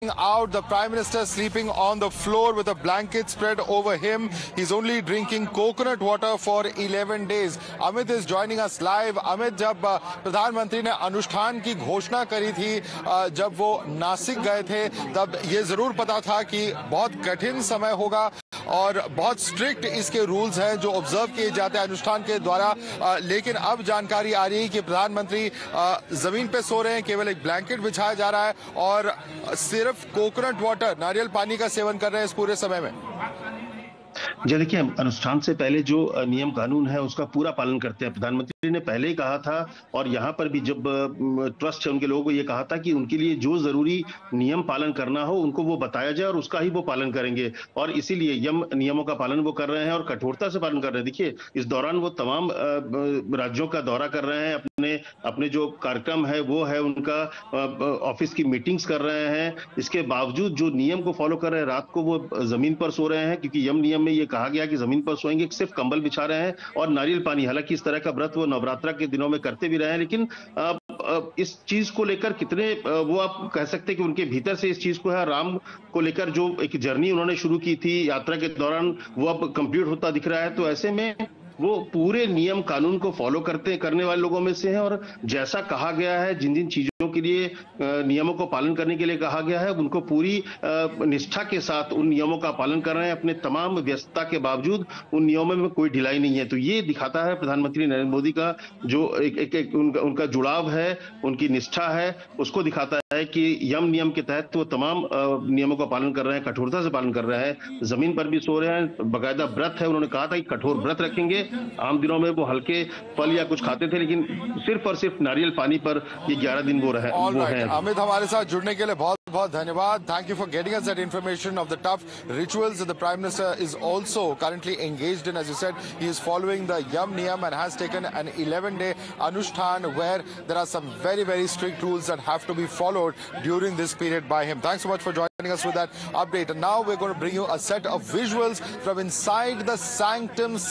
Out, the Prime Minister sleeping on the floor with a blanket spread over him. He's only drinking coconut water for 11 days. Amit is joining us live. Amit, जब प्रधानमंत्री ने अनुष्ठान की घोषणा करी थी, जब वो नासिक गए थे, तब ये जरूर पता था कि बहुत कठिन समय होगा और बहुत स्ट्रिक्ट इसके रूल्स हैं जो ऑब्जर्व किए जाते हैं अनुष्ठान के द्वारा। लेकिन अब जानकारी आ रही है कि प्रधानमंत्री जमीन पे सो रहे हैं, केवल एक ब्लैंकेट बिछाया जा रहा है और सिर्फ कोकोनट वाटर, नारियल पानी का सेवन कर रहे हैं इस पूरे समय में। जी देखिए, अनुष्ठान से पहले जो नियम कानून है उसका पूरा पालन करते हैं। प्रधानमंत्री ने पहले ही कहा था और यहाँ पर भी जब ट्रस्ट है उनके लोगों को ये कहा था कि उनके लिए जो जरूरी नियम पालन करना हो उनको वो बताया जाए और उसका ही वो पालन करेंगे, और इसीलिए यम नियमों का पालन वो कर रहे हैं और कठोरता से पालन कर रहे हैं। देखिए, इस दौरान वो तमाम राज्यों का दौरा कर रहे हैं, अपने जो कार्यक्रम है वो है उनका, ऑफिस की मीटिंग्स कर रहे हैं। इसके बावजूद जो नियम को फॉलो कर रहे हैं, रात को वो जमीन पर सो रहे हैं क्योंकि यम नियम में ये कहा गया कि जमीन पर सोएंगे, सिर्फ कंबल बिछा रहे हैं और नारियल पानी। हालांकि इस तरह का व्रत वो नवरात्रा के दिनों में करते भी रहे हैं, लेकिन इस चीज को लेकर कितने वो आप कह सकते हैं कि उनके भीतर से इस चीज को है, राम को लेकर जो एक जर्नी उन्होंने शुरू की थी यात्रा के दौरान, वो अब कंप्लीट होता दिख रहा है। तो ऐसे में वो पूरे नियम कानून को फॉलो करने वाले लोगों में से हैं और जैसा कहा गया है, जिन जिन चीजों के लिए नियमों को पालन करने के लिए कहा गया है, उनको पूरी निष्ठा के साथ उन नियमों का पालन कर रहे हैं। अपने तमाम व्यस्तता के बावजूद उन नियमों में कोई ढिलाई नहीं है। तो ये दिखाता है प्रधानमंत्री नरेंद्र मोदी का जो उनका जुड़ाव है, उनकी निष्ठा है, उसको दिखाता है कि यम नियम के तहत वो तमाम नियमों का पालन कर रहे हैं, कठोरता से पालन कर रहे हैं। जमीन पर भी सो रहे हैं, बाकायदा व्रत है। उन्होंने कहा था कि कठोर व्रत रखेंगे। आम दिनों में वो हल्के फल या कुछ खाते थे, लेकिन सिर्फ और सिर्फ नारियल पानी पर ये 11 दिन वो है। अमित, हमारे साथ जुड़ने के लिए बहुत बहुत धन्यवाद। Thank you for getting us that information of the tough rituals that the Prime Minister is also currently engaged in. As you said, he is following the Yam Niyam and has taken an 11-day Anushtan where there are some very, very strict rules that have to be followed during this period by him. Thanks so much for joining us with that update. And now we're going to bring you a set of visuals from inside the sanctum